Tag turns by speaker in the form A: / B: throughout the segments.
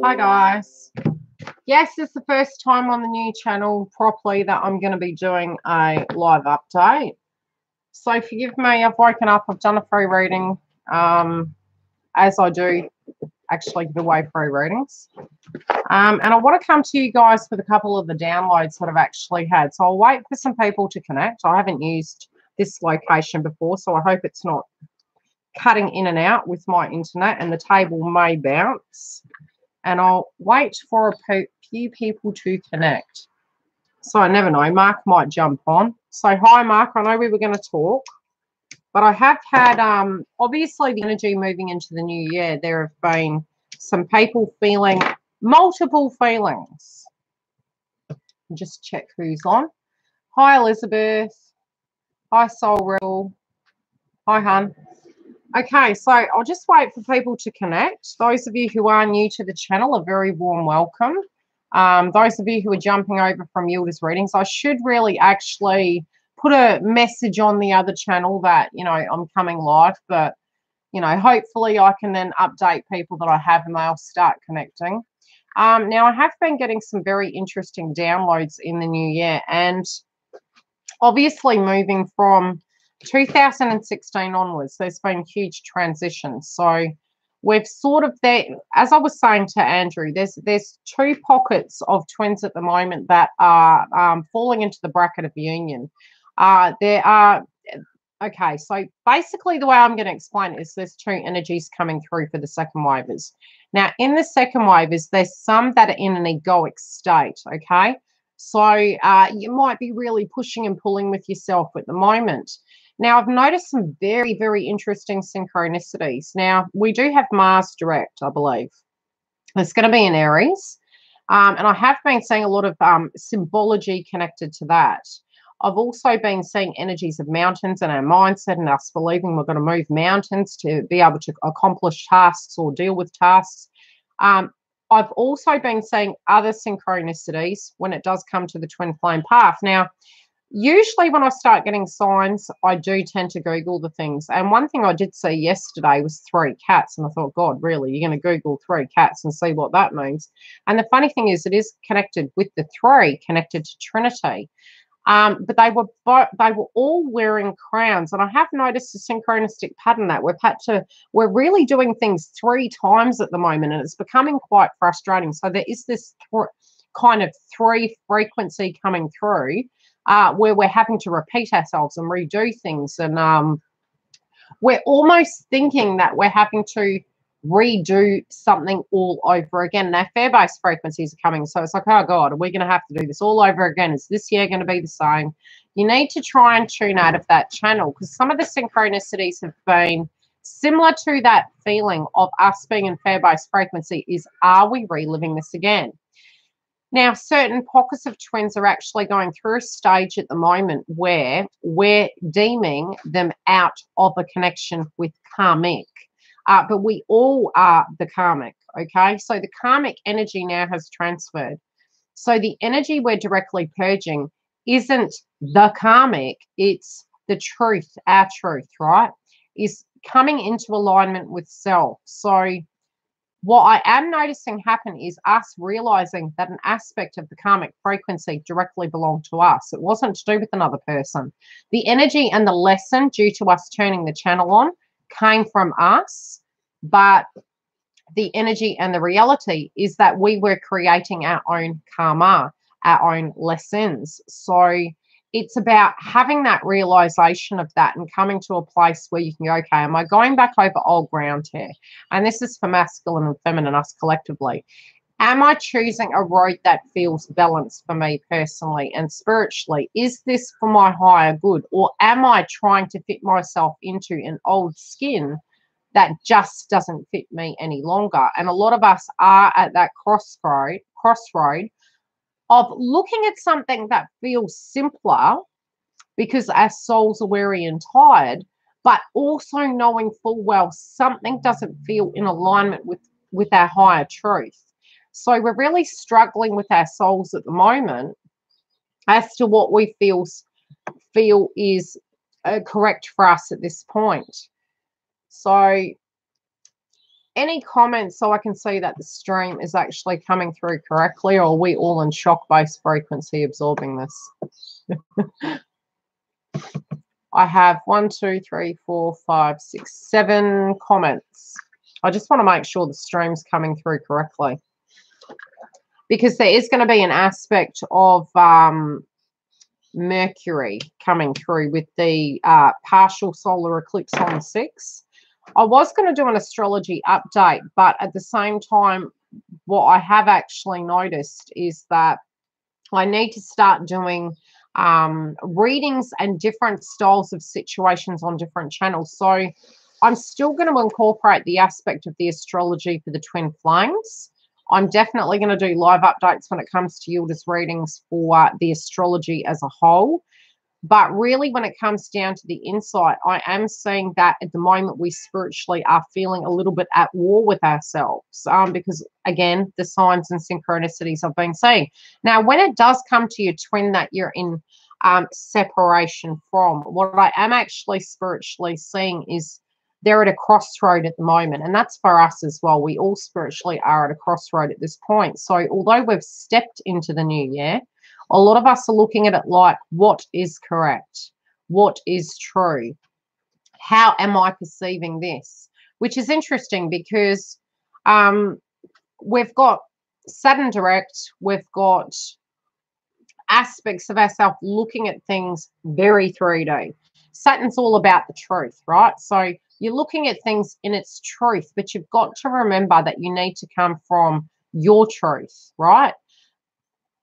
A: Hi guys. Yes, this is the first time on the new channel properly that I'm going to be doing a live update. So forgive me, I've woken up, I've done a free reading, as I do actually give away free readings. And I want to come to you guys with a couple of the downloads that I've actually had. So I'll wait for some people to connect. I haven't used this location before, so I hope it's not cutting in and out with my internet, and the table may bounce. And I'll wait for a few people to connect. So I never know, Mark might jump on. So hi Mark, I know we were going to talk, but I have had obviously the energy moving into the new year. There have been some people feeling multiple feelings. Just check who's on. Hi Elizabeth. Hi Soul Rebel. Hi hun. Okay, so I'll just wait for people to connect. Those of you who are new to the channel, a very warm welcome. Those of you who are jumping over from YILDIZ readings, I should really actually put a message on the other channel that, you know, I'm coming live, but, you know, hopefully I can then update people that I have and they'll start connecting. Now, I have been getting some very interesting downloads in the new year, and obviously moving from 2016 onwards, there's been huge transitions. So we've sort of, as I was saying to Andrew, there's two pockets of twins at the moment that are falling into the bracket of union. There are, okay, so basically the way I'm going to explain it is there's two energies coming through for the second wavers. Now, in the second wavers, there's some that are in an egoic state, okay? So you might be really pushing and pulling with yourself at the moment. Now, I've noticed some very, very interesting synchronicities. Now, we do have Mars direct, I believe. It's going to be in Aries. And I have been seeing a lot of symbology connected to that. I've also been seeing energies of mountains and our mindset and us believing we're going to move mountains to be able to accomplish tasks or deal with tasks. I've also been seeing other synchronicities when it does come to the twin flame path. Now, usually when I start getting signs, I do tend to Google the things. And one thing I did see yesterday was 3 cats. And I thought, God, really? You're going to Google 3 cats and see what that means? And the funny thing is, it is connected with the 3, connected to Trinity. But they were all wearing crowns, and I have noticed a synchronistic pattern that we're really doing things 3 times at the moment, and it's becoming quite frustrating. So there is this kind of 3 frequency coming through where we're having to repeat ourselves and redo things, and we're almost thinking that we're having to redo something all over again. Now, fair-based frequencies are coming, so it's like, oh God, are we going to have to do this all over again? Is this year going to be the same? You need to try and tune out of that channel, because some of the synchronicities have been similar to that feeling of us being in fair-based frequency. Is, are we reliving this again? Now, certain pockets of twins are actually going through a stage at the moment where we're deeming them out of a connection with karmic. But we all are the karmic, okay? So the karmic energy now has transferred. So the energy we're directly purging isn't the karmic, it's the truth, our truth, right? Is coming into alignment with self. So what I am noticing happen is us realizing that an aspect of the karmic frequency directly belonged to us. It wasn't to do with another person. The energy and the lesson due to us turning the channel on came from us, but the energy and the reality is that we were creating our own karma, our own lessons. So it's about having that realization of that and coming to a place where you can go, okay, am I going back over old ground here? And this is for masculine and feminine, us collectively. Am I choosing a road that feels balanced for me personally and spiritually? Is this for my higher good? Or am I trying to fit myself into an old skin that just doesn't fit me any longer? And a lot of us are at that crossroad of looking at something that feels simpler because our souls are weary and tired, but also knowing full well something doesn't feel in alignment with our higher truth. So we're really struggling with our souls at the moment as to what we feel is correct for us at this point. So any comments so I can see that the stream is actually coming through correctly, or are we all in shock-based frequency absorbing this? I have 1, 2, 3, 4, 5, 6, 7 comments. I just want to make sure the stream's coming through correctly, because there is going to be an aspect of Mercury coming through with the partial solar eclipse on the 6th. I was going to do an astrology update, but at the same time, what I have actually noticed is that I need to start doing readings and different styles of situations on different channels. So I'm still going to incorporate the aspect of the astrology for the twin flames. I'm definitely going to do live updates when it comes to Yildiz readings for the astrology as a whole. But really, when it comes down to the insight, I am seeing that at the moment we spiritually are feeling a little bit at war with ourselves, because, again, the signs and synchronicities I've been seeing. Now, when it does come to your twin that you're in separation from, what I am actually spiritually seeing is they're at a crossroad at the moment, and that's for us as well. We all spiritually are at a crossroad at this point. So although we've stepped into the new year, a lot of us are looking at it like, what is correct? What is true? How am I perceiving this? Which is interesting because we've got Saturn direct, we've got aspects of ourselves looking at things very 3D. Saturn's all about the truth, right? So you're looking at things in its truth, but you've got to remember that you need to come from your truth, right?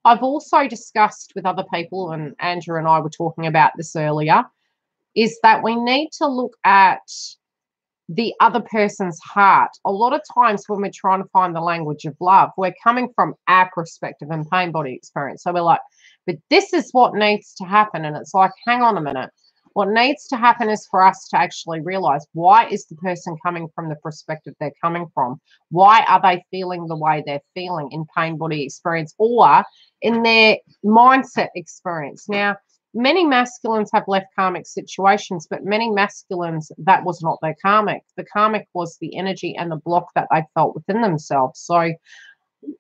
A: I've also discussed with other people, and Andrew and I were talking about this earlier, is that we need to look at the other person's heart. A lot of times when we're trying to find the language of love, we're coming from our perspective and pain body experience. So we're like, but this is what needs to happen. And it's like, hang on a minute. What needs to happen is for us to actually realize, why is the person coming from the perspective they're coming from? Why are they feeling the way they're feeling in pain body experience or in their mindset experience? Now, many masculines have left karmic situations, but many masculines, that was not their karmic. The karmic was the energy and the block that they felt within themselves. So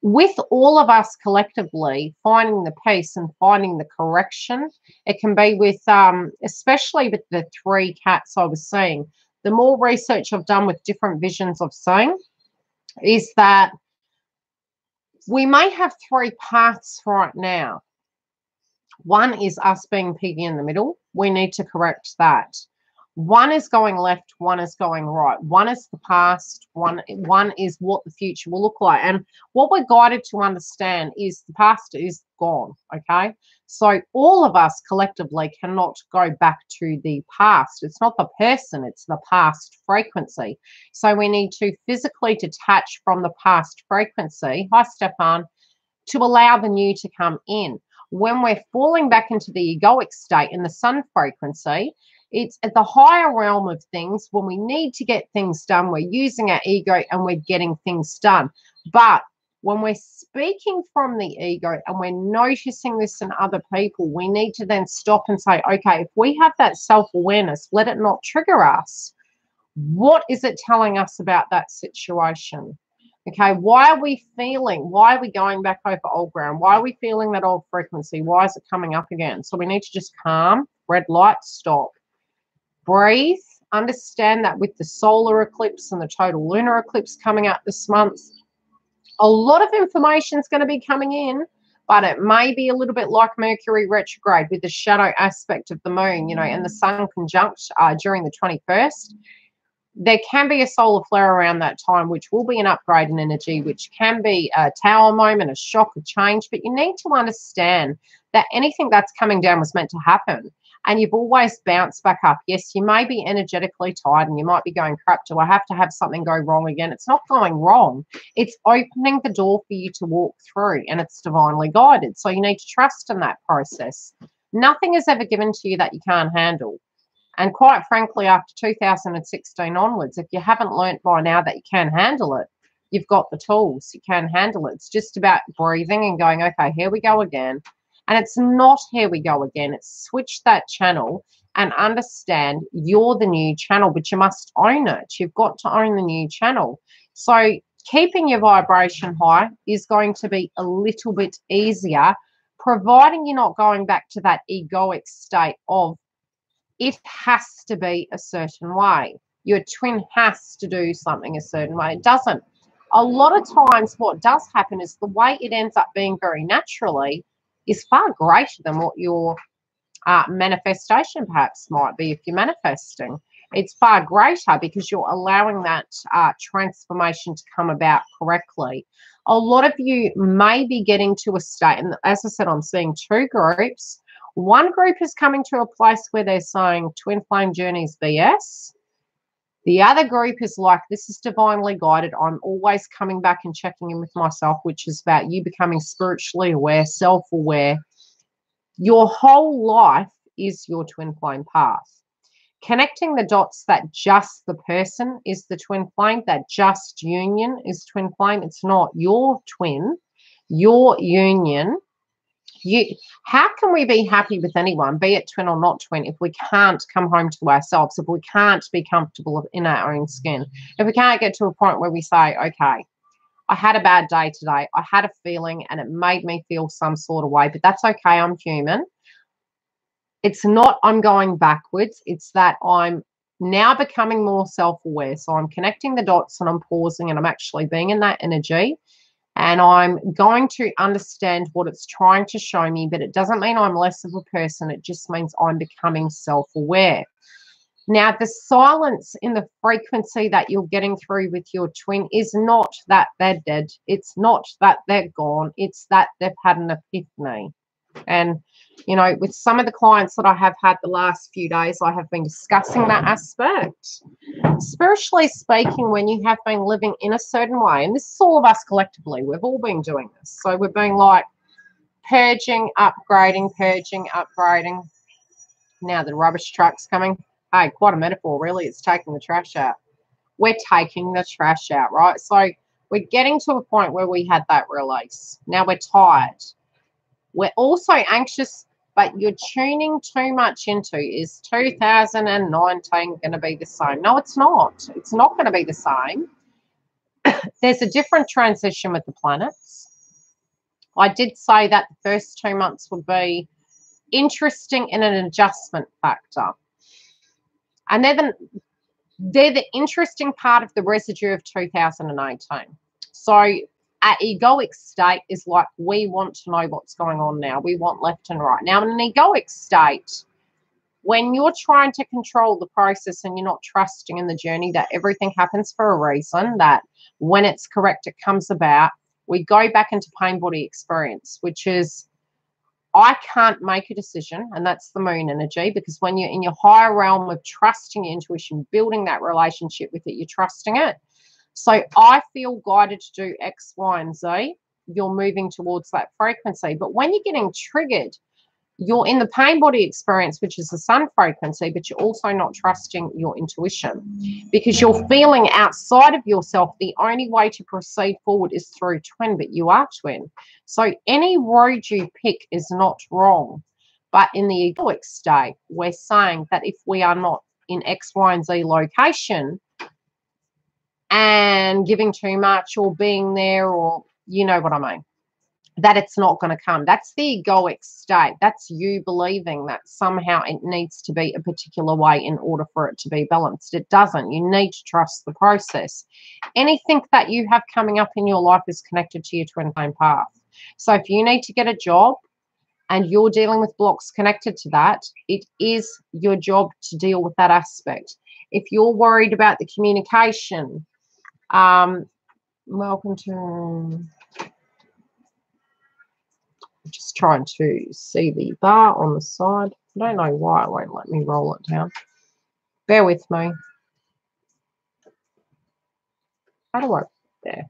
A: with all of us collectively finding the peace and finding the correction, it can be with, especially with the 3 cats I was seeing, the more research I've done with different visions of seeing is that we may have 3 paths right now. One is us being piggy in the middle. We need to correct that. One is going left, one is going right. One is the past, one is what the future will look like. And what we're guided to understand is the past is gone, okay? So all of us collectively cannot go back to the past. It's not the person, it's the past frequency. So we need to physically detach from the past frequency, hi Stefan, to allow the new to come in. When we're falling back into the egoic state in the sun frequency, it's at the higher realm of things. When we need to get things done, we're using our ego and we're getting things done. But when we're speaking from the ego and we're noticing this in other people, we need to then stop and say, okay, if we have that self-awareness, let it not trigger us. What is it telling us about that situation? Okay, why are we feeling? Why are we going back over old ground? Why are we feeling that old frequency? Why is it coming up again? So we need to just calm, red light, stop. Breathe, understand that with the solar eclipse and the total lunar eclipse coming up this month, a lot of information is going to be coming in, but it may be a little bit like Mercury retrograde with the shadow aspect of the moon, you know, and the sun conjunct during the 21st. There can be a solar flare around that time, which will be an upgrade in energy, which can be a tower moment, a shock, a change. But you need to understand that anything that's coming down was meant to happen. And you've always bounced back up. Yes, you may be energetically tired and you might be going, crap, do I have to have something go wrong again? It's not going wrong. It's opening the door for you to walk through, and it's divinely guided. So you need to trust in that process. Nothing is ever given to you that you can't handle. And quite frankly, after 2016 onwards, if you haven't learnt by now that you can handle it, you've got the tools. You can handle it. It's just about breathing and going, okay, here we go again. And it's not here we go again. It's switch that channel and understand you're the new channel, but you must own it. You've got to own the new channel. So keeping your vibration high is going to be a little bit easier, providing you're not going back to that egoic state of it has to be a certain way. Your twin has to do something a certain way. It doesn't. A lot of times what does happen is the way it ends up being very naturally is far greater than what your manifestation perhaps might be if you're manifesting. It's far greater because you're allowing that transformation to come about correctly. A lot of you may be getting to a state, and as I said, I'm seeing two groups. One group is coming to a place where they're saying twin flame journeys BS. The other group is like, this is divinely guided. I'm always coming back and checking in with myself, which is about you becoming spiritually aware, self-aware. Your whole life is your twin flame path. Connecting the dots that just the person is the twin flame, that just union is twin flame. It's not your twin, your union. How can we be happy with anyone, be it twin or not twin, if we can't come home to ourselves, if we can't be comfortable in our own skin, if we can't get to a point where we say, okay, I had a bad day today, I had a feeling and it made me feel some sort of way, but that's okay, I'm human. It's not I'm going backwards, it's that I'm now becoming more self-aware. So I'm connecting the dots and I'm pausing and I'm actually being in that energy. And I'm going to understand what it's trying to show me, but it doesn't mean I'm less of a person. It just means I'm becoming self-aware. Now, the silence in the frequency that you're getting through with your twin is not that they're dead. It's not that they're gone. It's that they've had an epiphany. And, you know, with some of the clients that I have had the last few days, I have been discussing that aspect. Spiritually speaking, when you have been living in a certain way, and this is all of us collectively, we've all been doing this. So we're being like purging, upgrading, purging, upgrading. Now the rubbish truck's coming. Hey, quite a metaphor, really. It's taking the trash out. We're taking the trash out, right? So we're getting to a point where we had that release. Now we're tired. We're also anxious, but you're tuning too much into, is 2019 going to be the same? No, it's not. It's not going to be the same. There's a different transition with the planets. I did say that the first 2 months would be interesting in an adjustment factor. And they're the interesting part of the residue of 2018. So our egoic state is like, we want to know what's going on now. We want left and right. Now, in an egoic state, when you're trying to control the process and you're not trusting in the journey that everything happens for a reason, that when it's correct, it comes about, we go back into pain body experience, which is, I can't make a decision, and that's the moon energy, because when you're in your higher realm of trusting your intuition, building that relationship with it, you're trusting it. So I feel guided to do X, Y, and Z. You're moving towards that frequency. But when you're getting triggered, you're in the pain body experience, which is the sun frequency, but you're also not trusting your intuition because you're feeling outside of yourself. The only way to proceed forward is through twin, but you are twin. So any road you pick is not wrong. But in the egoic state, we're saying that if we are not in X, Y, and Z location, and giving too much or being there, or you know what I mean, that it's not going to come. That's the egoic state. That's you believing that somehow it needs to be a particular way in order for it to be balanced. It doesn't. You need to trust the process. Anything that you have coming up in your life is connected to your twin flame path. So if you need to get a job and you're dealing with blocks connected to that, it is your job to deal with that aspect. If you're worried about the communication, welcome to, just trying to see the bar on the side. I don't know why it won't let me roll it down. Bear with me. How do I, there.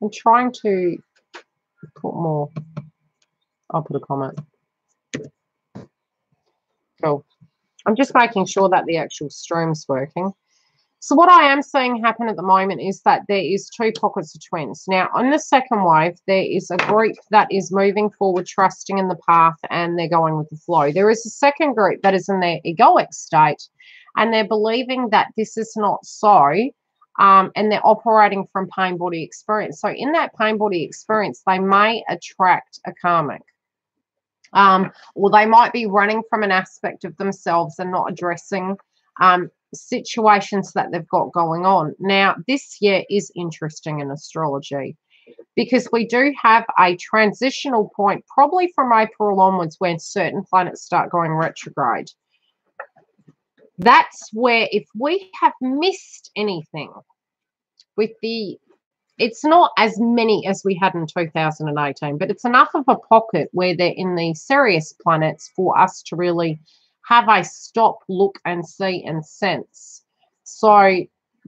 A: I'm trying to put more. I'll put a comment. Cool. I'm just making sure that the actual stream's working. So what I am seeing happen at the moment is that there is 2 pockets of twins. Now, on the second wave, there is a group that is moving forward, trusting in the path, and they're going with the flow. There is a second group that is in their egoic state, and they're believing that this is not so, and they're operating from pain body experience. So in that pain body experience, they may attract a karmic. Or they might be running from an aspect of themselves and not addressing situations that they've got going on. Now, this year is interesting in astrology because we do have a transitional point, probably from April onwards, when certain planets start going retrograde. That's where, if we have missed anything with the, it's not as many as we had in 2018, but it's enough of a pocket where they're in the serious planets for us to really have a stop, look, and see and sense. So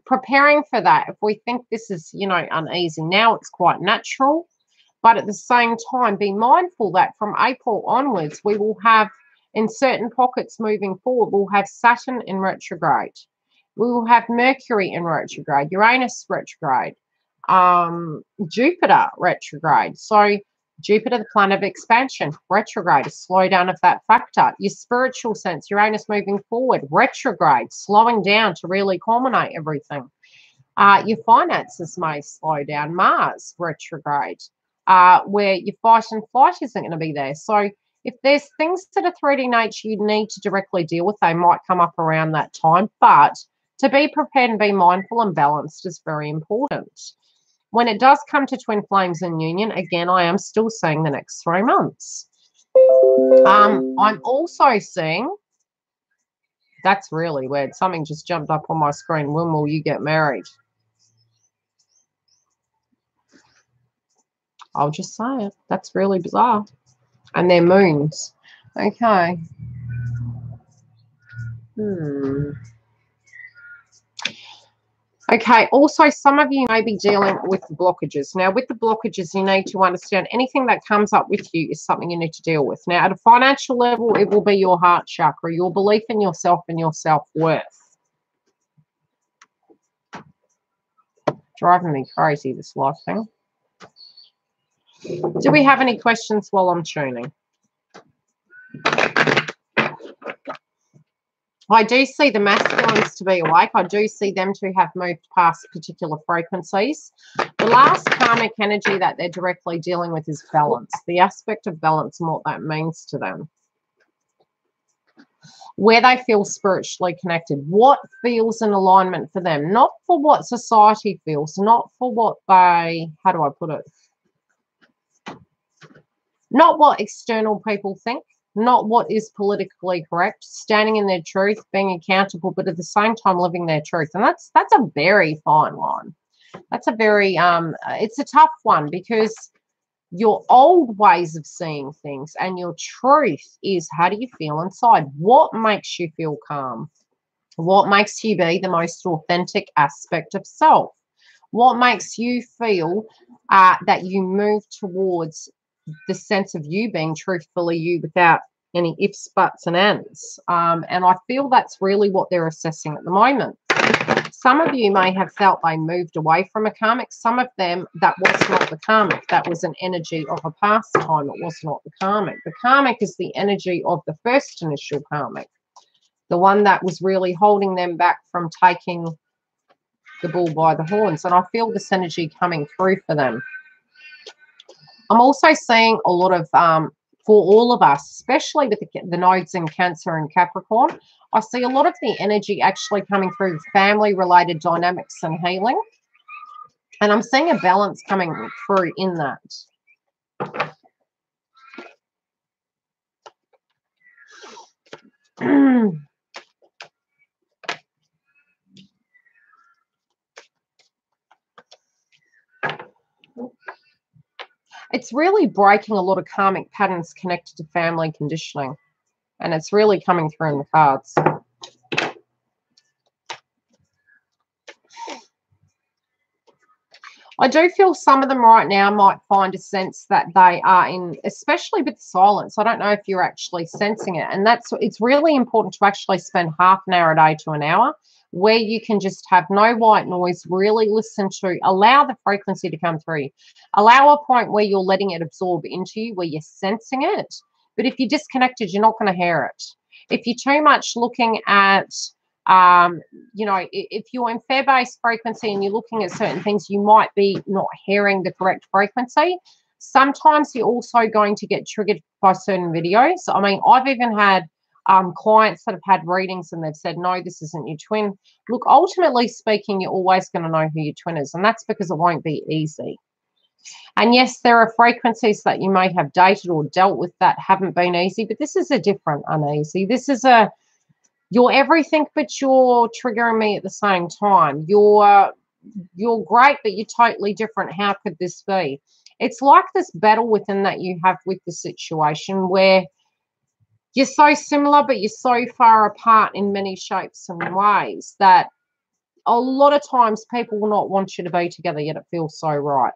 A: preparing for that, if we think this is, you know, uneasy now, it's quite natural. But at the same time, be mindful that from April onwards, we will have, in certain pockets moving forward, we'll have Saturn in retrograde. We will have Mercury in retrograde, Uranus retrograde, Jupiter retrograde. So Jupiter, the planet of expansion, retrograde, a slowdown of that factor. Your spiritual sense, Uranus moving forward, retrograde, slowing down to really culminate everything. Your finances may slow down, Mars retrograde, where your fight and flight isn't going to be there. So if there's things that are 3D nature you need to directly deal with, they might come up around that time. But to be prepared and be mindful and balanced is very important. When it does come to twin flames in union, again, I am still seeing the next 3 months. I'm also seeing, that's really weird. Something just jumped up on my screen. When will you get married? I'll just say it. That's really bizarre. And they're moons. Okay. Okay, also some of you may be dealing with blockages. Now, with the blockages, you need to understand anything that comes up with you is something you need to deal with. Now, at a financial level, it will be your heart chakra, your belief in yourself and your self-worth. Driving me crazy, this life thing. Do we have any questions while I'm tuning? I do see the masculines to be awake. I do see them to have moved past particular frequencies. The last karmic energy that they're directly dealing with is balance, the aspect of balance and what that means to them. Where they feel spiritually connected, what feels in alignment for them, not for what society feels, not for what they, how do I put it? Not what external people think. Not what is politically correct, standing in their truth, being accountable, but at the same time living their truth. And that's a very fine line. That's a very, it's a tough one because your old ways of seeing things and your truth is, how do you feel inside? What makes you feel calm? What makes you be the most authentic aspect of self? What makes you feel that you move towards the sense of you being truthfully you without any ifs, buts, and ands. And I feel that's really what they're assessing at the moment. Some of you may have felt they moved away from a karmic. Some of them, that was not the karmic. That was an energy of a past time. It was not the karmic. The karmic is the energy of the first initial karmic, the one that was really holding them back from taking the bull by the horns. And I feel this energy coming through for them. I'm also seeing a lot of, for all of us, especially with the nodes in Cancer and Capricorn, I see a lot of the energy actually coming through family-related dynamics and healing. And I'm seeing a balance coming through in that. It's really breaking a lot of karmic patterns connected to family conditioning. And it's really coming through in the cards. I do feel some of them right now might find a sense that they are in, especially with silence. I don't know if you're actually sensing it. And it's really important to actually spend half an hour a day to an hour where you can just have no white noise, really listen to, allow the frequency to come through. Allow a point where you're letting it absorb into you, where you're sensing it. But if you're disconnected, you're not going to hear it. If you're too much looking at, you know, if you're in fear-based frequency and you're looking at certain things, you might be not hearing the correct frequency. Sometimes you're also going to get triggered by certain videos. I mean, I've even had clients that have had readings and they've said, no, this isn't your twin. Look, ultimately speaking, you're always going to know who your twin is, and that's because it won't be easy. And yes, there are frequencies that you may have dated or dealt with that haven't been easy, but this is a different uneasy. This is a, you're everything, but you're triggering me at the same time. You're great, but you're totally different. How could this be? It's like this battle within that you have with the situation where you're so similar, but you're so far apart in many shapes and ways that a lot of times people will not want you to be together, yet it feels so right.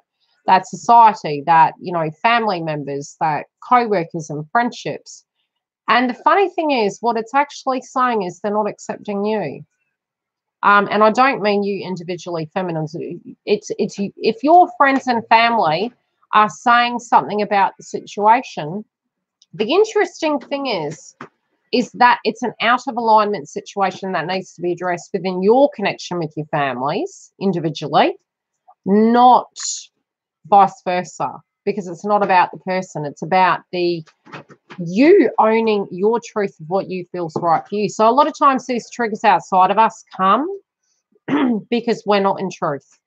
A: That society, that, you know, family members, that co-workers and friendships. And the funny thing is, what it's actually saying is they're not accepting you. And I don't mean you individually, feminines. It's if your friends and family are saying something about the situation, the interesting thing is that it's an out of alignment situation that needs to be addressed within your connection with your families individually, not vice versa, because it's not about the person. It's about you owning your truth of what you feel's right for you. So a lot of times these triggers outside of us come because we're not in truth,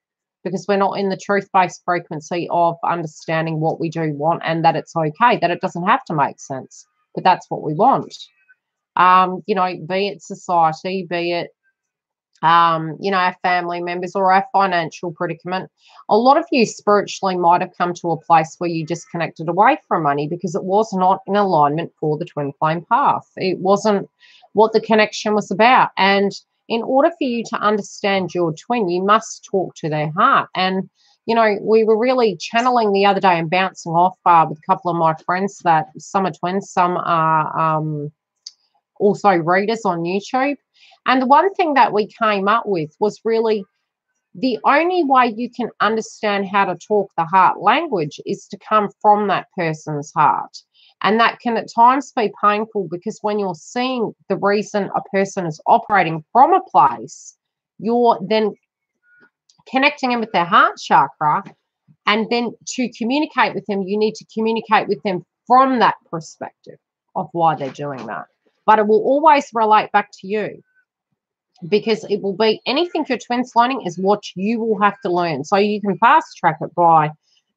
A: because we're not in the truth-based frequency of understanding what we do want, and that it's okay, that it doesn't have to make sense, but that's what we want. You know, be it society, be it, you know, our family members or our financial predicament. A lot of you spiritually might have come to a place where you disconnected away from money because it was not in alignment for the twin flame path. It wasn't what the connection was about. And in order for you to understand your twin, you must talk to their heart. And, you know, we were really channeling the other day and bouncing off with a couple of my friends that some are twins, some are also readers on YouTube. And the one thing that we came up with was really the only way you can understand how to talk the heart language is to come from that person's heart. And that can at times be painful because when you're seeing the reason a person is operating from a place, you're then connecting in with their heart chakra. And then to communicate with them, you need to communicate with them from that perspective of why they're doing that. But it will always relate back to you, because it will be anything your twin's learning is what you will have to learn. So you can fast track it by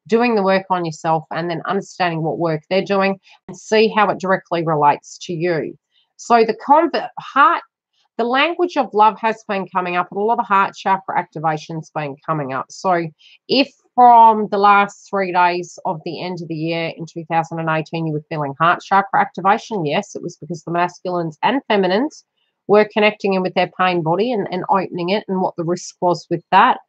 A: doing the work on yourself and then understanding what work they're doing and see how it directly relates to you. So the language of love has been coming up, and a lot of heart chakra activation's been coming up. So if from the last 3 days of the end of the year in 2018 you were feeling heart chakra activation, yes, it was because the masculines and feminines were connecting in with their pain body and opening it and what the risk was with that.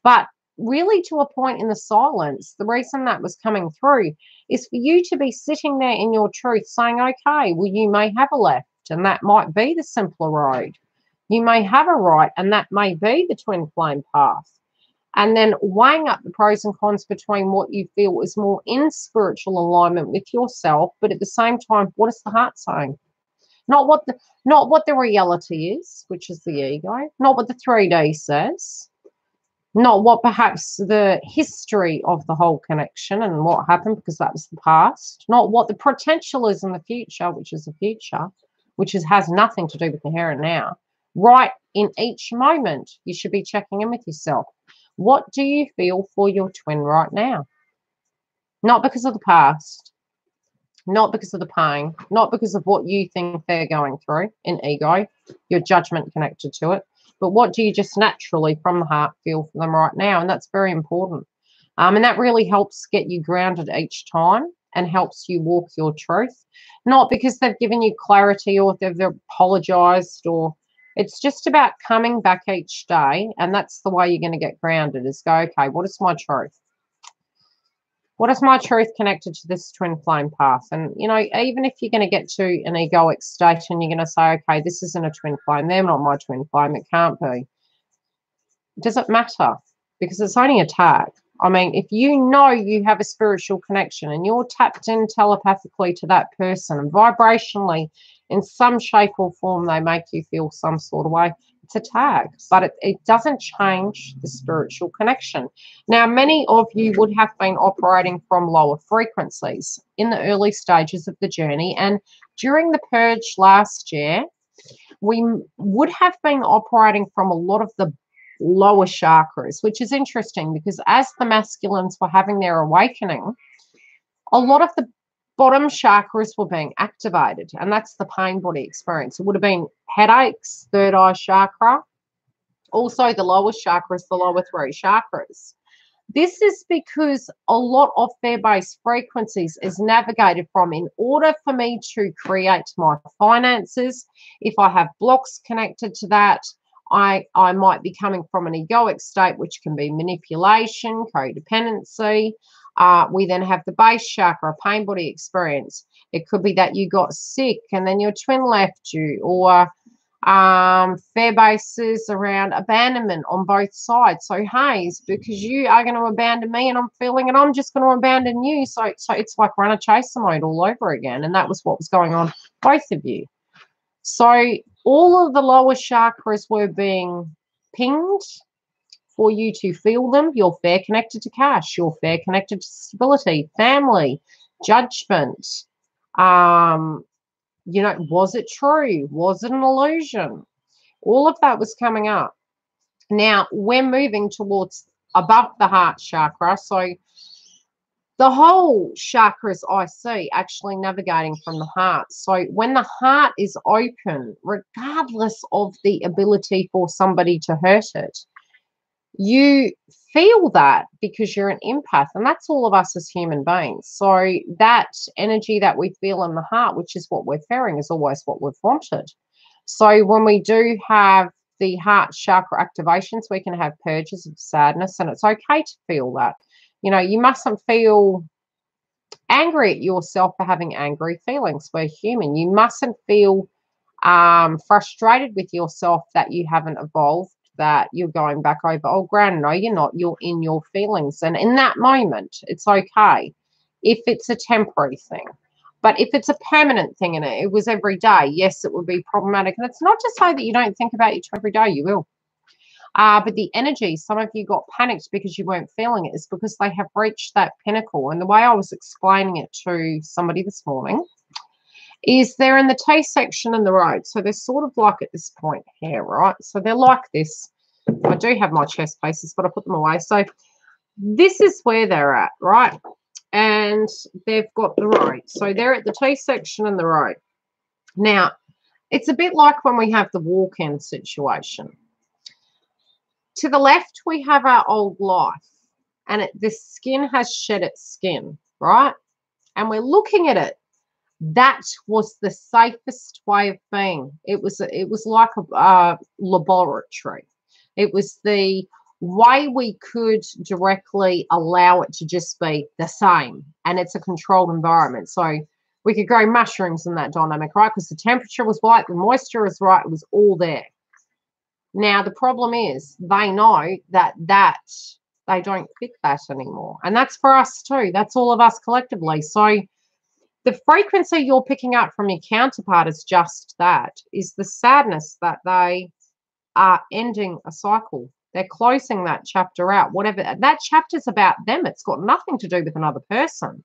A: But really, to a point in the silence, the reason that was coming through is for you to be sitting there in your truth saying, okay, well, you may have a left and that might be the simpler road. You may have a right and that may be the twin flame path. And then weighing up the pros and cons between what you feel is more in spiritual alignment with yourself, but at the same time, what is the heart saying? Not what the reality is, which is the ego, not what the 3D says, not what perhaps the history of the whole connection and what happened, because that was the past, not what the potential is in the future, which is the future, which has nothing to do with the here and now. Right in each moment, you should be checking in with yourself. What do you feel for your twin right now? Not because of the past, not because of the pain, not because of what you think they're going through in ego, your judgment connected to it, but what do you just naturally from the heart feel for them right now? And that's very important. And that really helps get you grounded each time and helps you walk your truth, not because they've given you clarity or they've apologized, or it's just about coming back each day. And that's the way you're going to get grounded, is go, okay, what is my truth? What is my truth connected to this twin flame path? And, you know, even if you're going to get to an egoic state and you're going to say, okay, this isn't a twin flame, they're not my twin flame, it can't be. Does it matter? Because it's only a tag. I mean, if you know you have a spiritual connection and you're tapped in telepathically to that person and vibrationally in some shape or form they make you feel some sort of way, it's a tag, but it doesn't change the spiritual connection. Now, many of you would have been operating from lower frequencies in the early stages of the journey, and during the purge last year, we would have been operating from a lot of the lower chakras, which is interesting because as the masculines were having their awakening, a lot of the bottom chakras were being activated, and that's the pain body experience. It would have been headaches, third eye chakra, also the lowest chakras, the lower three chakras. This is because a lot of their base frequencies is navigated from, in order for me to create my finances, if I have blocks connected to that, I might be coming from an egoic state, which can be manipulation, codependency. We then have the base chakra, pain body experience. It could be that you got sick and then your twin left you, or fair bases around abandonment on both sides. So, hey, because you are going to abandon me and I'm feeling it, I'm just going to abandon you. So it's like run a chaser mode all over again. And that was what was going on, both of you. So all of the lower chakras were being pinged for you to feel them. You're fair connected to cash. You're fair connected to stability, family, judgment. You know, was it true? Was it an illusion? All of that was coming up. Now we're moving towards above the heart chakra. So the whole chakras I see actually navigating from the heart. So when the heart is open, regardless of the ability for somebody to hurt it, you feel that because you're an empath, and that's all of us as human beings. So that energy that we feel in the heart, which is what we're fearing, is always what we've wanted. So when we do have the heart chakra activations, we can have purges of sadness, and it's okay to feel that. You know, you mustn't feel angry at yourself for having angry feelings. We're human. You mustn't feel frustrated with yourself that you haven't evolved, that you're going back over old ground. No, you're not. You're in your feelings. And in that moment, it's okay if it's a temporary thing. But if it's a permanent thing and it was every day, yes, it would be problematic. And it's not to say that you don't think about it every day. You will. But the energy, some of you got panicked because you weren't feeling it, is because they have reached that pinnacle. And the way I was explaining it to somebody this morning is they're in the T section in the road. So they're sort of like at this point here, right? So they're like this. I do have my chest pieces, but I put them away. So this is where they're at, right? And they've got the road. So they're at the T section in the road. Now, it's a bit like when we have the walk-in situation. To the left, we have our old life, and the skin has shed its skin, right? And we're looking at it. That was the safest way of being. It was like a laboratory. It was the way we could directly allow it to just be the same, and it's a controlled environment. So we could grow mushrooms in that dynamic, right? Because the temperature was right, the moisture was right, it was all there. Now, the problem is they know that they don't fit that anymore. And that's for us too. That's all of us collectively. So the frequency you're picking up from your counterpart is just that, is the sadness that they are ending a cycle. They're closing that chapter out. Whatever that chapter's about them, it's got nothing to do with another person.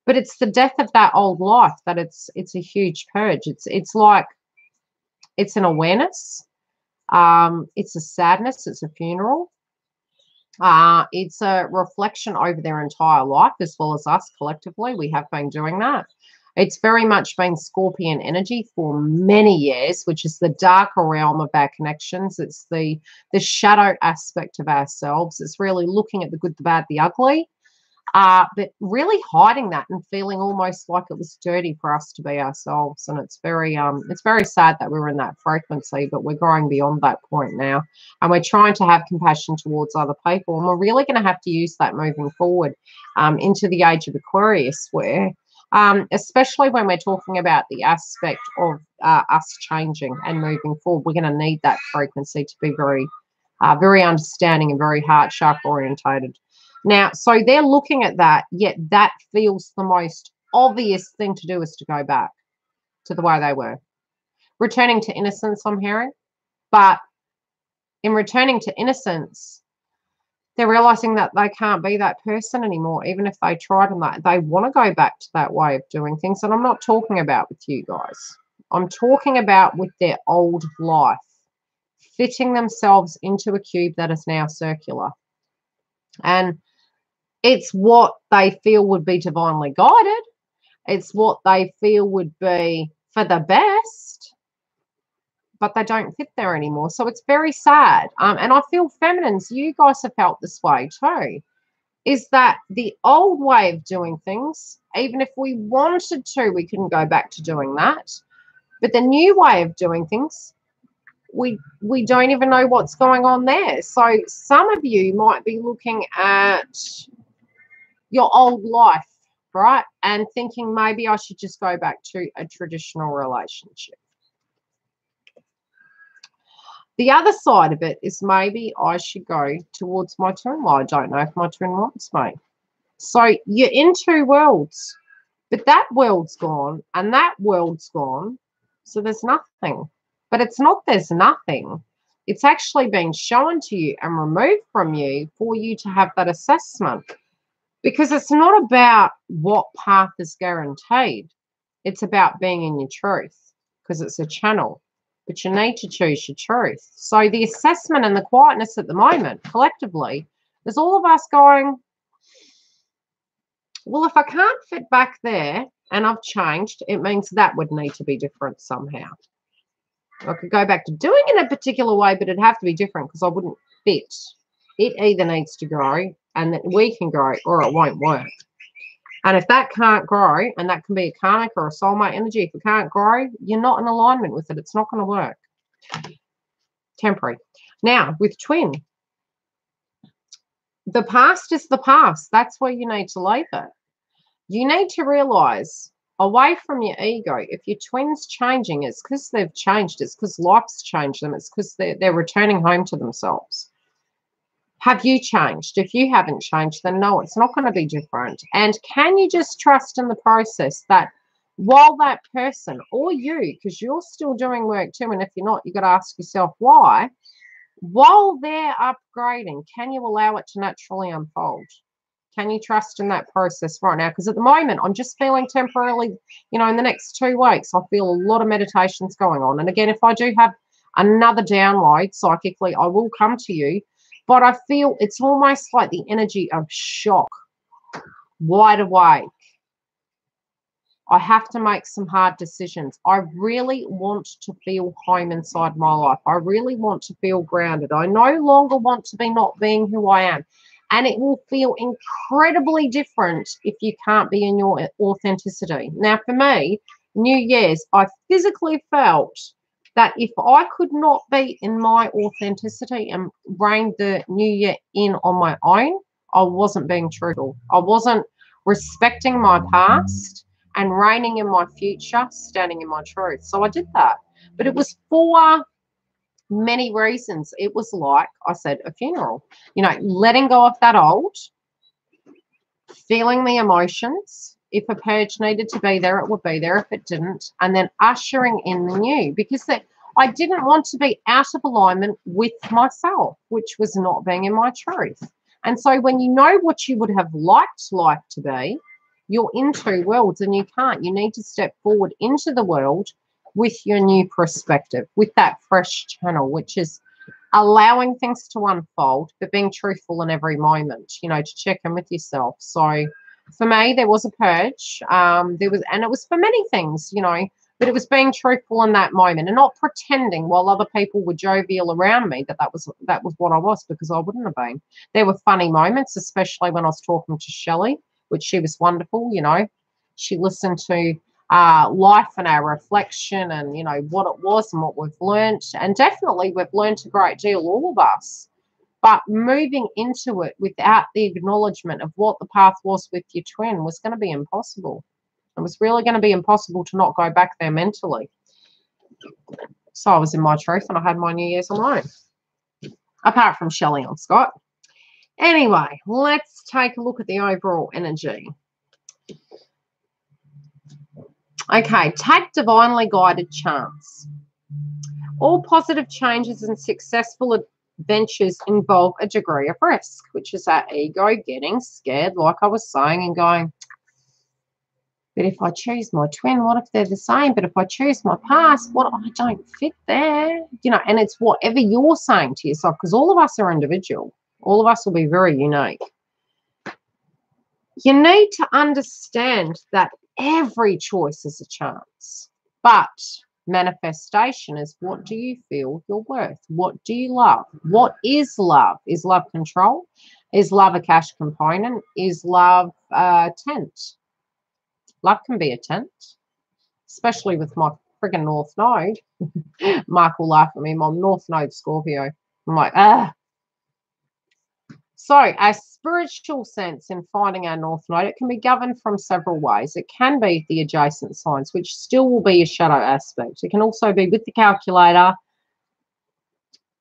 A: But it's the death of that old life that it's a huge purge. It's like it's an awareness. It's a sadness. It's a funeral. It's a reflection over their entire life, as well as us collectively. We have been doing that. It's very much been Scorpion energy for many years, which is the darker realm of our connections. It's the shadow aspect of ourselves. It's really looking at the good, the bad, the ugly. But really hiding that and feeling almost like it was dirty for us to be ourselves. And it's very sad that we're in that frequency, but we're growing beyond that point now. And we're trying to have compassion towards other people. And we're really going to have to use that moving forward into the age of Aquarius, where especially when we're talking about the aspect of us changing and moving forward, we're going to need that frequency to be very, very understanding and very heart chakra orientated. Now, so they're looking at that, yet that feels the most obvious thing to do is to go back to the way they were. Returning to innocence, I'm hearing. But in returning to innocence, they're realizing that they can't be that person anymore, even if they tried, and they want to go back to that way of doing things. And I'm not talking about with you guys. I'm talking about with their old life, fitting themselves into a cube that is now circular. And it's what they feel would be divinely guided. It's what they feel would be for the best, but they don't fit there anymore. So it's very sad. And I feel feminines, you guys have felt this way too, is that the old way of doing things, even if we wanted to, we couldn't go back to doing that. But the new way of doing things, we don't even know what's going on there. So some of you might be looking at your old life, right? And thinking maybe I should just go back to a traditional relationship. The other side of it is maybe I should go towards my twin. Well, I don't know if my twin wants me. So you're in two worlds, but that world's gone and that world's gone. So there's nothing. But it's not there's nothing. It's actually been shown to you and removed from you for you to have that assessment. Because it's not about what path is guaranteed. It's about being in your truth, because it's a channel. But you need to choose your truth. So the assessment and the quietness at the moment, collectively, is all of us going, well, if I can't fit back there and I've changed, it means that would need to be different somehow. I could go back to doing it in a particular way, but it'd have to be different because I wouldn't fit. It either needs to grow and that we can grow, or it won't work. And if that can't grow, and that can be a karmic or a soulmate energy, if it can't grow, you're not in alignment with it. It's not going to work. Temporary. Now, with twin, the past is the past. That's where you need to leave it. You need to realize, away from your ego, if your twin's changing, it's because they've changed. It's because life's changed them. It's because they're returning home to themselves. Have you changed? If you haven't changed, then no, it's not going to be different. And can you just trust in the process that while that person, or you, because you're still doing work too, and if you're not, you've got to ask yourself why, while they're upgrading, can you allow it to naturally unfold? Can you trust in that process right now? Because at the moment, I'm just feeling temporarily, in the next 2 weeks, I feel a lot of meditations going on. And again, if I do have another download psychically, I will come to you. But I feel it's almost like the energy of shock, wide awake. I have to make some hard decisions. I really want to feel home inside my life. I really want to feel grounded. I no longer want to be not being who I am. And it will feel incredibly different if you can't be in your authenticity. Now, for me, New Year's, I physically felt that if I could not be in my authenticity and rein the new year in on my own, I wasn't being truthful. I wasn't respecting my past and reigning in my future, standing in my truth. So I did that. But it was for many reasons. It was like I said, a funeral. Letting go of that old, feeling the emotions. If a purge needed to be there, it would be there. If it didn't, and then ushering in the new, because I didn't want to be out of alignment with myself, which was not being in my truth. And so when you know what you would have liked life to be, you're in two worlds and you can't. You need to step forward into the world with your new perspective, with that fresh channel, which is allowing things to unfold, but being truthful in every moment, to check in with yourself. So for me, there was a purge. And it was for many things, But it was being truthful in that moment and not pretending while other people were jovial around me that was what I was, because I wouldn't have been. There were funny moments, especially when I was talking to Shelley, which she was wonderful, you know. She listened to life and our reflection and, you know, what it was and what we've learned. And definitely we've learned a great deal, all of us. But moving into it without the acknowledgement of what the path was with your twin was going to be impossible. It was really going to be impossible to not go back there mentally. So I was in my truth and I had my New Year's alone. Apart from Shelley and Scott. Anyway, let's take a look at the overall energy. Okay, take divinely guided chance. All positive changes and successful adventures involve a degree of risk, which is our ego getting scared, like I was saying, and going, but if I choose my twin, what if they're the same? But if I choose my past, what, I don't fit there. You know, and it's whatever you're saying to yourself, because all of us are individual. All of us will be very unique. You need to understand that every choice is a chance, but manifestation is, what do you feel you're worth? What do you love? What is love? Is love control? Is love a cash component? Is love a tent? Love can be a tent, especially with my friggin' North Node. Mark will laugh at me. My North Node Scorpio. I'm like, ah. So our spiritual sense in finding our North Node, it can be governed from several ways. It can be the adjacent signs, which still will be a shadow aspect. It can also be with the calculator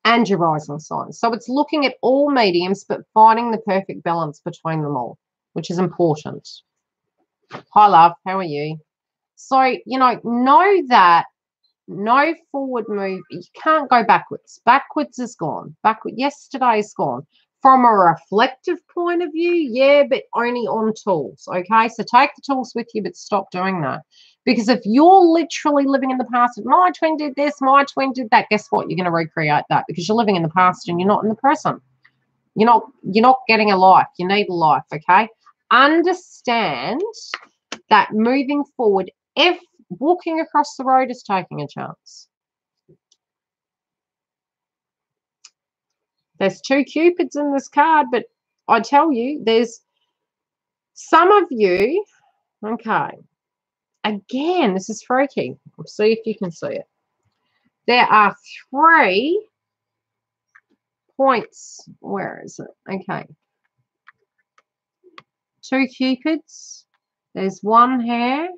A: and your rising signs. So it's looking at all mediums, but finding the perfect balance between them all, which is important. Hi, love. How are you? So, you know that no forward move. You can't go backwards. Backwards is gone. Yesterday is gone. From a reflective point of view, yeah, but only on tools, okay? So take the tools with you, but stop doing that. Because if you're literally living in the past, my twin did this, my twin did that, guess what? You're going to recreate that because you're living in the past and you're not in the present. You're not getting a life. You need a life, okay? Understand that moving forward, if walking across the road is taking a chance. There's two Cupids in this card, but I tell you, there's some of you, okay, again, this is freaky. We'll see if you can see it. There are 3 points. Where is it? Okay. 2 Cupids. There's one here.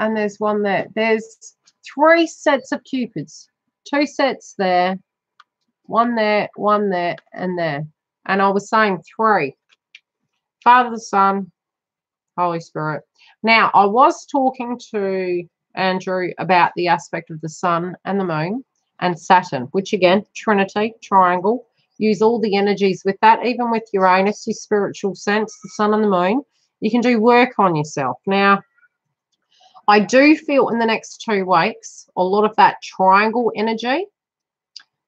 A: And there's one there. There's 3 sets of Cupids. 2 sets there. One there, and there. And I was saying 3. Father, the Son, Holy Spirit. Now, I was talking to Andrew about the aspect of the Sun and the Moon and Saturn, which again, Trinity, triangle. Use all the energies with that, even with Uranus, your spiritual sense, the Sun and the Moon. You can do work on yourself. Now, I do feel in the next 2 weeks, a lot of that triangle energy,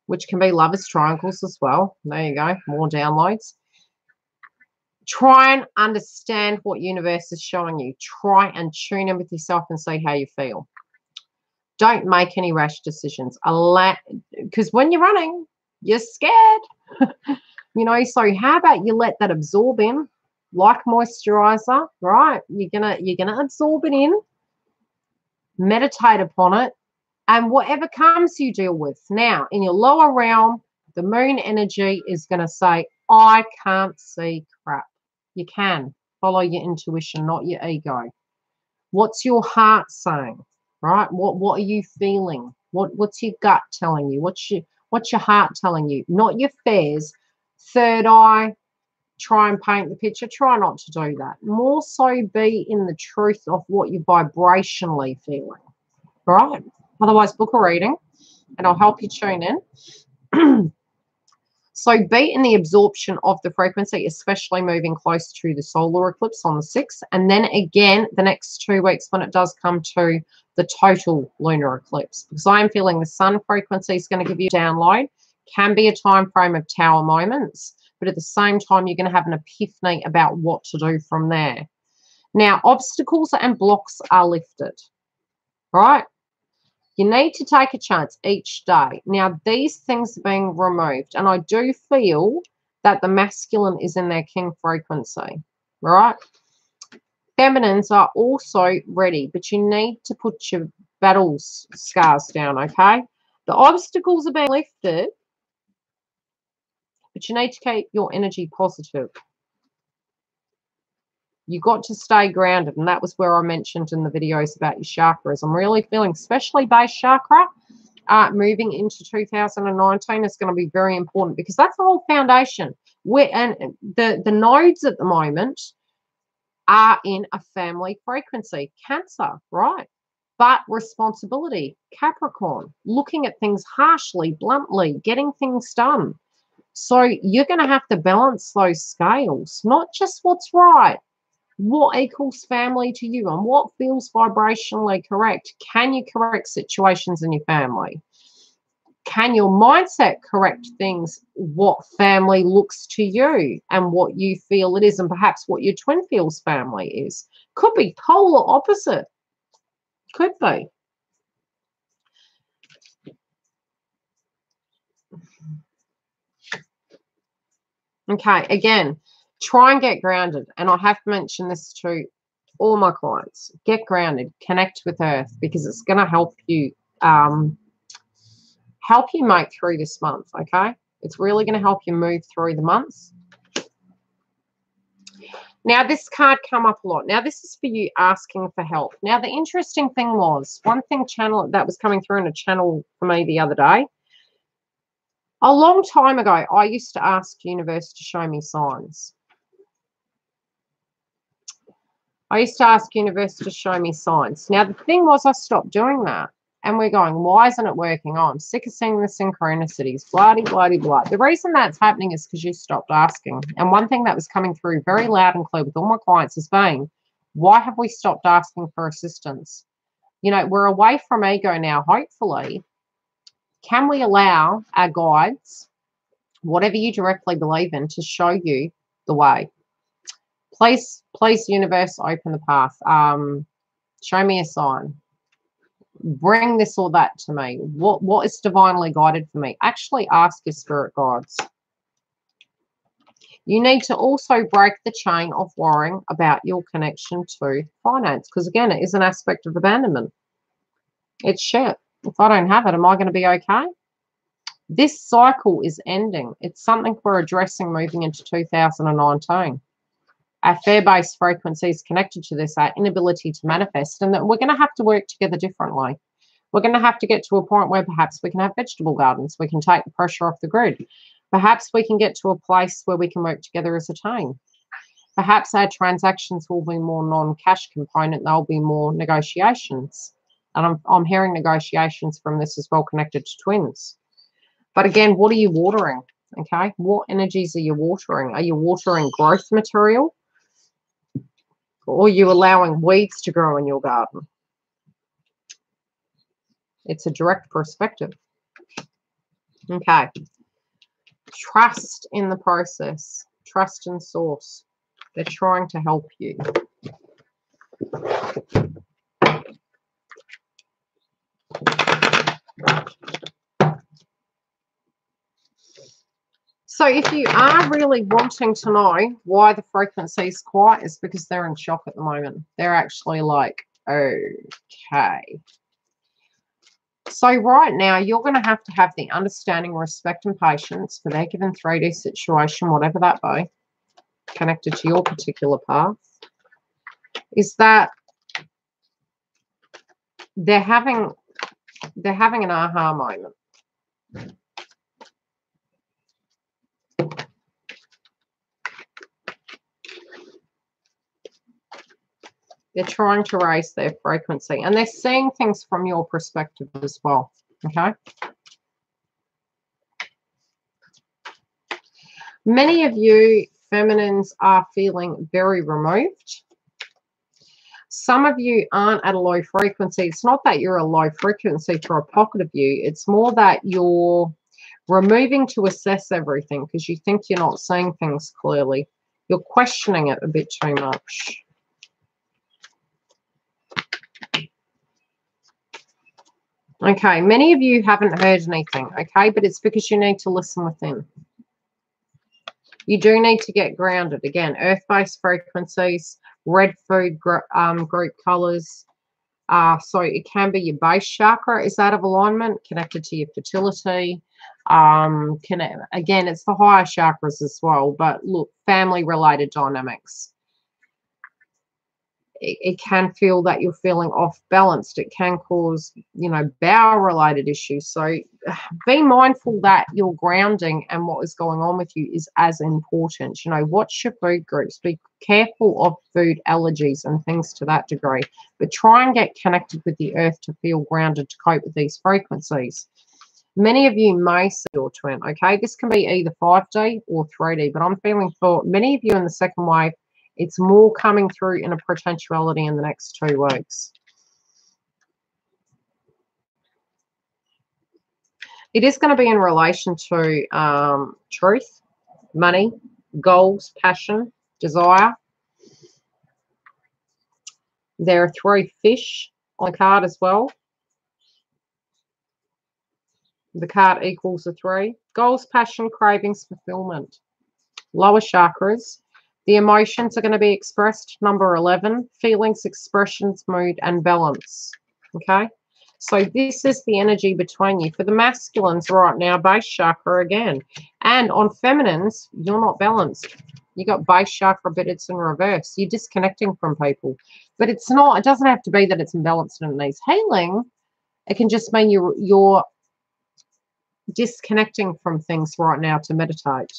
A: which can be lovers triangles as well. There you go, more downloads. Try and understand what universe is showing you. Try and tune in with yourself and see how you feel. Don't make any rash decisions. Because when you're running, you're scared. You know, so how about you let that absorb in, like moisturizer, right? You're gonna absorb it in, meditate upon it, and whatever comes you deal with. Now, in your lower realm, the moon energy is going to say, I can't see crap. You can follow your intuition, not your ego. What's your heart saying, right? What are you feeling? What's your gut telling you? What's your heart telling you? Not your fears. Third eye, try and paint the picture. Try not to do that. More so be in the truth of what you're vibrationally feeling, right? Otherwise, book a reading and I'll help you tune in. So be in the absorption of the frequency, especially moving close to the solar eclipse on the 6th. And then again, the next 2 weeks when it does come to the total lunar eclipse. Because I am feeling the sun frequency is going to give you a download. Can be a time frame of tower moments. But at the same time, you're going to have an epiphany about what to do from there. Now, obstacles and blocks are lifted, right? You need to take a chance each day. Now, these things are being removed, and I do feel that the masculine is in their king frequency, right? Feminines are also ready, but you need to put your battle scars down, okay? The obstacles are being lifted, but you need to keep your energy positive. You got to stay grounded, and that was where I mentioned in the videos about your chakras. I'm really feeling, especially base chakra, moving into 2019 is going to be very important, because that's the whole foundation. And the nodes at the moment are in a family frequency, Cancer, right? But responsibility, Capricorn, looking at things harshly, bluntly, getting things done. So you're going to have to balance those scales, not just what's right, what equals family to you, and what feels vibrationally correct. Can you correct situations in your family? Can your mindset correct things, what family looks to you and what you feel it is, and perhaps what your twin feels family is? Could be polar opposite. Could be. Okay, again, try and get grounded. And I have mentioned this to all my clients. Get grounded, connect with Earth, because it's going to help you make through this month, okay? It's really going to help you move through the months. Now, this card come up a lot. Now, this is for you asking for help. Now, the interesting thing was, one thing that was coming through in a channel for me the other day, a long time ago, I used to ask universe to show me signs. I used to ask universe to show me signs. Now, the thing was, I stopped doing that. And we're going, why isn't it working? Oh, I'm sick of seeing the synchronicities, blah. The reason that's happening is because you stopped asking. And one thing that was coming through very loud and clear with all my clients is being, why have we stopped asking for assistance? You know, we're away from ego now, hopefully. Can we allow our guides, whatever you directly believe in, to show you the way? Please, universe, open the path. Show me a sign. Bring this or that to me. What is divinely guided for me? Actually ask your spirit guides. You need to also break the chain of worrying about your connection to finance, because again, it is an aspect of abandonment. It's shit. If I don't have it, am I going to be okay? This cycle is ending. It's something we're addressing moving into 2019. Our fear-based frequencies connected to this, our inability to manifest, and that we're going to have to work together differently. We're going to have to get to a point where perhaps we can have vegetable gardens. We can take the pressure off the grid. Perhaps we can get to a place where we can work together as a team. Perhaps our transactions will be more non-cash component. There'll be more negotiations. And I'm hearing negotiations from this as well, connected to twins. But again, what are you watering? Okay, what energies are you watering? Are you watering growth material? Or are you allowing weeds to grow in your garden? It's a direct perspective. Okay. Trust in the process. Trust in source. They're trying to help you. So if you are really wanting to know why the frequency is quiet, it's because they're in shock at the moment. They're actually like, okay. So right now, you're going to have the understanding, respect, and patience for their given 3D situation, whatever that be, connected to your particular path, is that they're having an aha moment. They're trying to raise their frequency, and they're seeing things from your perspective as well, okay? Many of you feminines are feeling very removed. Some of you aren't at a low frequency. It's not that you're a low frequency for a pocket of you. It's more that you're removing to assess everything because you think you're not seeing things clearly. You're questioning it a bit too much. Okay, many of you haven't heard anything, okay? But it's because you need to listen within. You do need to get grounded. Again, earth-based frequencies, red food group colors. So it can be your base chakra is out of alignment, connected to your fertility. Again, it's the higher chakras as well. But look, family-related dynamics. It can feel that you're feeling off balanced. It can cause, you know, bowel related issues. So be mindful that your grounding and what is going on with you is as important. You know, watch your food groups. Be careful of food allergies and things to that degree. But try and get connected with the earth to feel grounded to cope with these frequencies. Many of you may see your twin, okay? This can be either 5D or 3D, but I'm feeling for many of you in the second wave, it's more coming through in a potentiality in the next 2 weeks. It is going to be in relation to truth, money, goals, passion, desire. There are 3 fish on the card as well. The card equals a 3. Goals, passion, cravings, fulfillment. Lower chakras. The emotions are going to be expressed, number 11. Feelings, expressions, mood, and balance. Okay? So this is the energy between you. For the masculines right now, base chakra again. And on feminines, you're not balanced. You got base chakra, but it's in reverse. You're disconnecting from people. But it's not, it doesn't have to be that it's imbalanced and it needs healing. It can just mean you're disconnecting from things right now to meditate.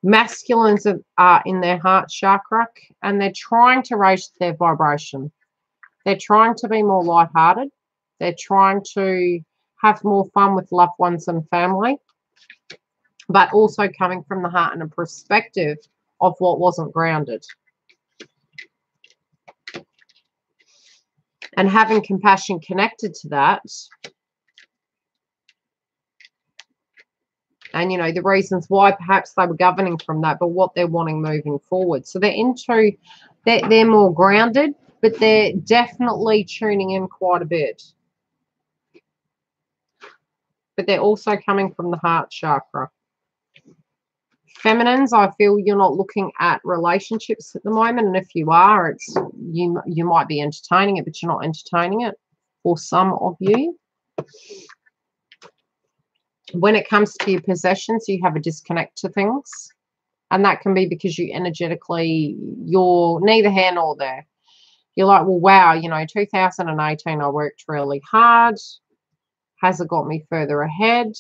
A: Masculines are in their heart chakra and they're trying to raise their vibration. They're trying to be more lighthearted. They're trying to have more fun with loved ones and family, but also coming from the heart and a perspective of what wasn't grounded. And having compassion connected to that. And, you know, the reasons why perhaps they were governing from that, but what they're wanting moving forward. So they're more grounded, but they're definitely tuning in quite a bit. But they're also coming from the heart chakra. Feminines, I feel you're not looking at relationships at the moment. And if you are, it's you might be entertaining it, but you're not entertaining it for some of you. When it comes to your possessions, you have a disconnect to things. And that can be because you energetically, you're neither here nor there. You're like, well, wow, you know, 2018, I worked really hard. Has it got me further ahead?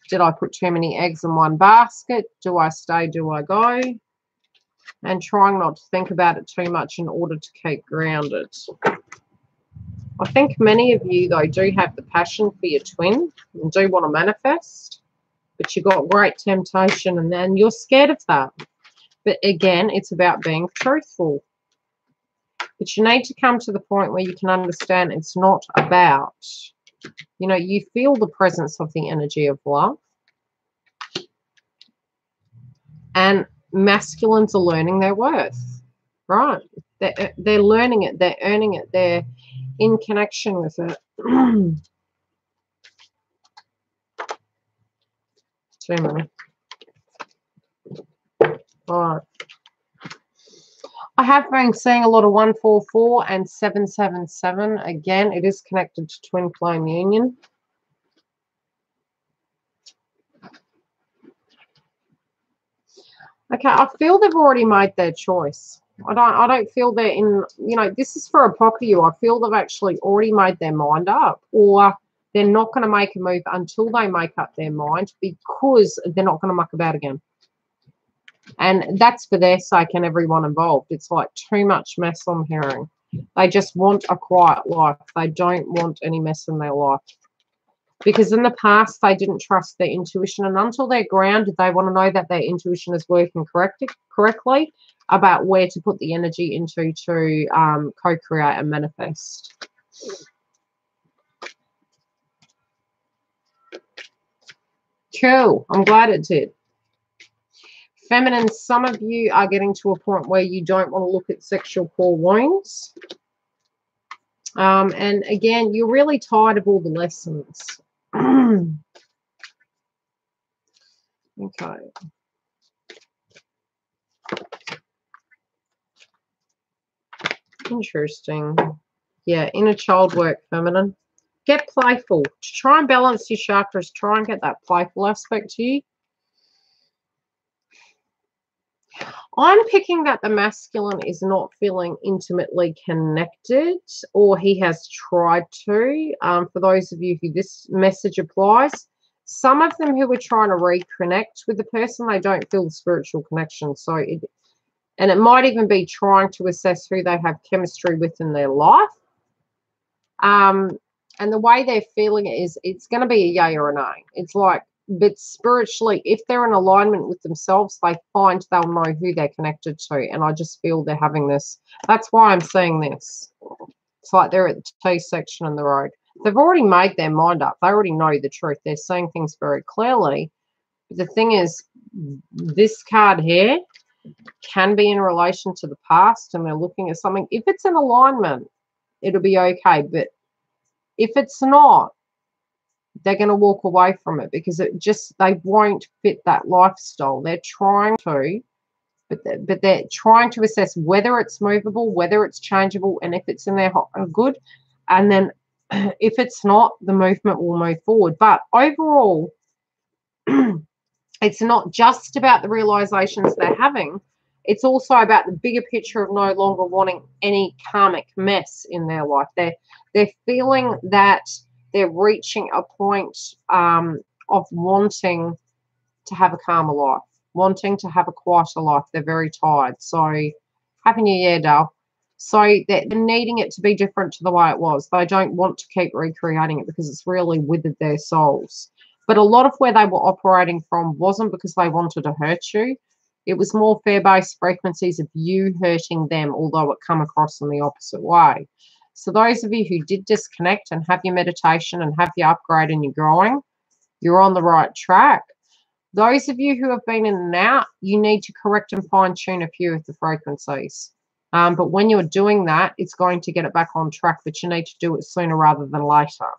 A: Did I put too many eggs in one basket? Do I stay? Do I go? And trying not to think about it too much in order to keep grounded. I think many of you, though, do have the passion for your twin and do want to manifest, but you've got great temptation and then you're scared of that. But again, it's about being truthful. But you need to come to the point where you can understand it's not about, you know, you feel the presence of the energy of love. And masculines are learning their worth, right? They're learning it. They're earning it. They're in connection with it. Too many. All right. I have been seeing a lot of 144 and 777. Again, it is connected to twin flame union. Okay, I feel they've already made their choice. I don't feel they're in, you know, this is for a pocket you. I feel they've actually already made their mind up, or they're not going to make a move until they make up their mind because they're not going to muck about again. And that's for their sake and everyone involved. It's like too much mess I'm hearing. They just want a quiet life. They don't want any mess in their life. Because in the past, they didn't trust their intuition. And until they're grounded, they want to know that their intuition is working correctly about where to put the energy into to co-create and manifest. Cool. I'm glad it did. Feminine, some of you are getting to a point where you don't want to look at sexual core wounds. And again, you're really tired of all the lessons. Okay. Interesting. Yeah, inner child work, feminine. Get playful. To try and balance your chakras, try and get that playful aspect to you. I'm picking that the masculine is not feeling intimately connected, or he has tried to. For those of you who this message applies, some of them who are trying to reconnect with the person, they don't feel the spiritual connection. So, and it might even be trying to assess who they have chemistry with in their life. And the way they're feeling it is it's going to be a yay or a nay. It's like, but spiritually, if they're in alignment with themselves, they find they'll know who they're connected to. And I just feel they're having this. That's why I'm seeing this. It's like they're at the T section in the road. They've already made their mind up. They already know the truth. They're seeing things very clearly. But the thing is, this card here can be in relation to the past, and they're looking at something. If it's in alignment, it'll be okay. But if it's not, they're going to walk away from it because they won't fit that lifestyle. They're trying to, but they're trying to assess whether it's movable, whether it's changeable, and if it's in their good. And then if it's not, the movement will move forward. But overall, it's not just about the realizations they're having. It's also about the bigger picture of no longer wanting any karmic mess in their life. They're feeling that they're reaching a point of wanting to have a calmer life, wanting to have a quieter life. They're very tired. So, Happy New Year, Dale. So they're needing it to be different to the way it was. They don't want to keep recreating it because it's really withered their souls. But a lot of where they were operating from wasn't because they wanted to hurt you. It was more fear-based frequencies of you hurting them, although it come across in the opposite way. So those of you who did disconnect and have your meditation and have your upgrade and you're growing, you're on the right track. Those of you who have been in and out, you need to correct and fine-tune a few of the frequencies. But when you're doing that, it's going to get it back on track, but you need to do it sooner rather than later.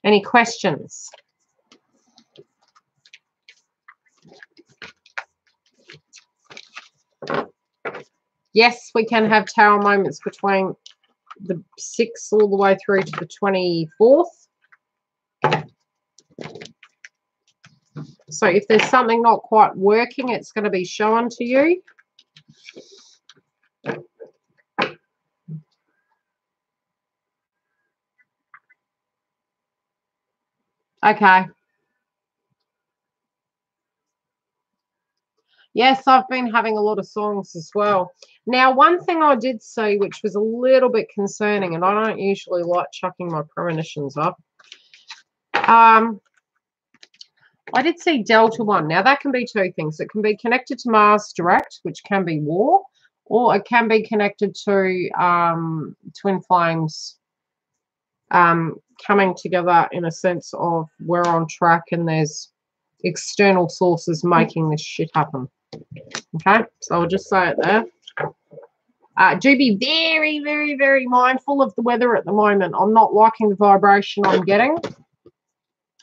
A: Any questions? Yes, we can have tower moments between the 6th all the way through to the 24th. So if there's something not quite working, it's going to be shown to you. Okay. Yes, I've been having a lot of songs as well. Now, one thing I did see, which was a little bit concerning, and I don't usually like chucking my premonitions up. I did see Delta 1. Now, that can be two things. It can be connected to Mars direct, which can be war, or it can be connected to twin flames coming together in a sense of we're on track and there's external sources making this shit happen. Okay, so I'll just say it there. Do be very, very, very mindful of the weather at the moment. I'm not liking the vibration I'm getting.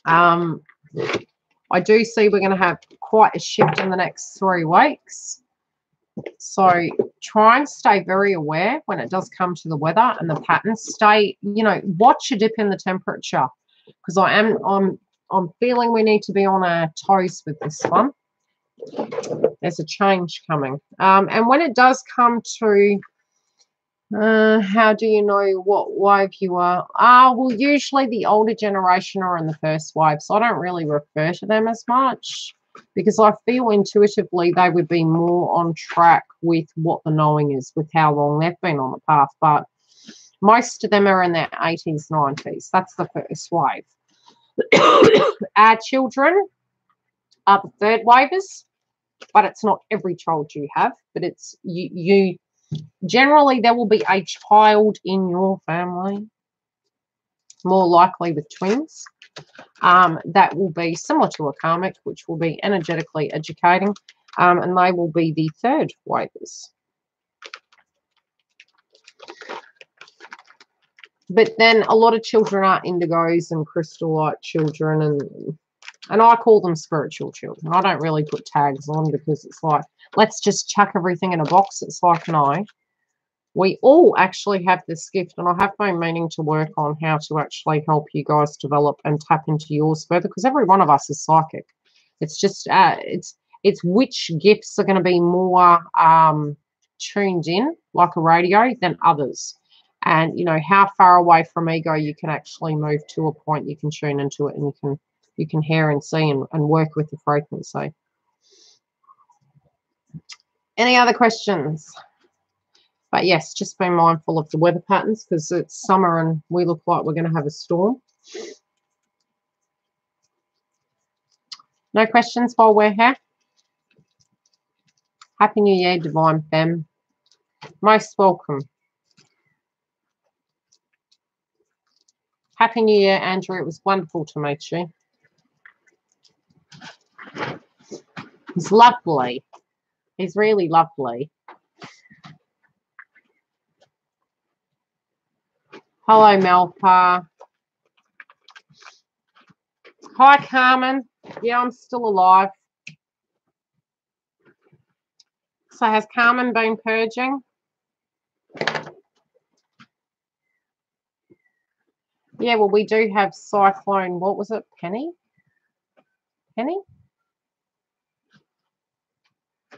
A: I do see we're going to have quite a shift in the next 3 weeks. So try and stay very aware when it does come to the weather and the patterns. Stay, watch a dip in the temperature because I'm feeling we need to be on our toes with this one. There's a change coming. And when it does come to how do you know what wave you are? Well, usually the older generation are in the first wave, so I don't really refer to them as much because I feel intuitively they would be more on track with what the knowing is, with how long they've been on the path. But most of them are in their 80s, 90s. That's the first wave. Our children are the third wavers, but it's not every child you have, but it's you generally there will be a child in your family, more likely with twins, that will be similar to a karmic, which will be energetically educating, and they will be the third wavers. But then a lot of children are indigos and crystal-like children, and I call them spiritual children. I don't really put tags on because it's like, let's just chuck everything in a box. It's like, no. We all actually have this gift, and I have been meaning to work on how to actually help you guys develop and tap into yours further, because every one of us is psychic. It's just, it's which gifts are going to be more tuned in, like a radio, than others. And, you know, how far away from ego you can actually move to a point you can tune into it, and you can hear and see and work with the frequency. Any other questions? But yes, just be mindful of the weather patterns, because it's summer and we look like we're going to have a storm. No questions while we're here? Happy New Year, Divine Femme. Most welcome. Happy New Year, Andrew. It was wonderful to meet you. He's lovely. He's really lovely. Hello, Malpa. Hi, Carmen. Yeah, I'm still alive. So has Carmen been purging? Yeah, well, we do have Cyclone. What was it? Penny? Penny?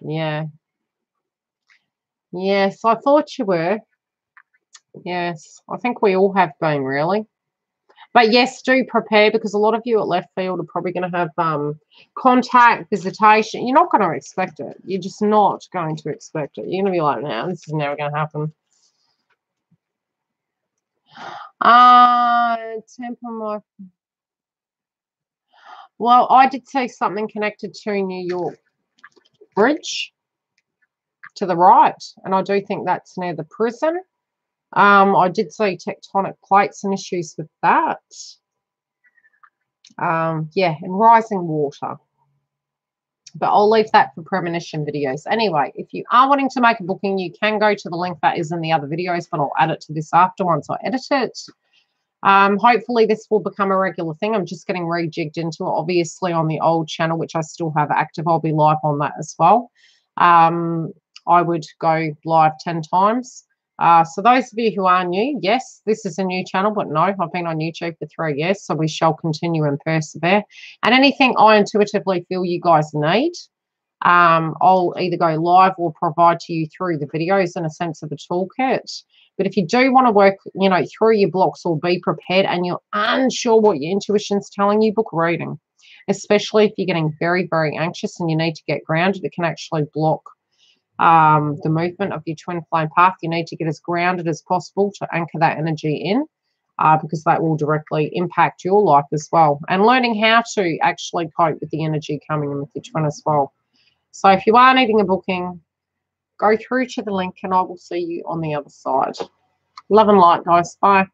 A: Yeah. Yes, I thought you were. Yes, I think we all have been, really. But yes, do prepare, because a lot of you at left field are probably going to have contact, visitation. You're not going to expect it. You're just not going to expect it. You're going to be like, no, this is never going to happen. Temper. Well, I did see something connected to New York Bridge to the right, and I do think that's near the prison. I did see tectonic plates and issues with that. Yeah, and rising water. But I'll leave that for premonition videos. Anyway, if you are wanting to make a booking, you can go to the link that is in the other videos, but I'll add it to this after once I edit it. Hopefully this will become a regular thing. I'm just getting rejigged into it. Obviously on the old channel, which I still have active, I'll be live on that as well. I would go live 10 times. So those of you who are new, yes, this is a new channel, but no, I've been on YouTube for 3 years, so we shall continue and persevere. And anything I intuitively feel you guys need, I'll either go live or provide to you through the videos in a sense of a toolkit. But if you do want to work, you know, through your blocks or be prepared and you're unsure what your intuition's telling you, book a reading. Especially if you're getting very, very anxious and you need to get grounded, it can actually block the movement of your twin flame path. You need to get as grounded as possible to anchor that energy in, because that will directly impact your life as well. And learning how to actually cope with the energy coming in with your twin as well. So if you are needing a booking, go through to the link and I will see you on the other side. Love and light, guys. Bye.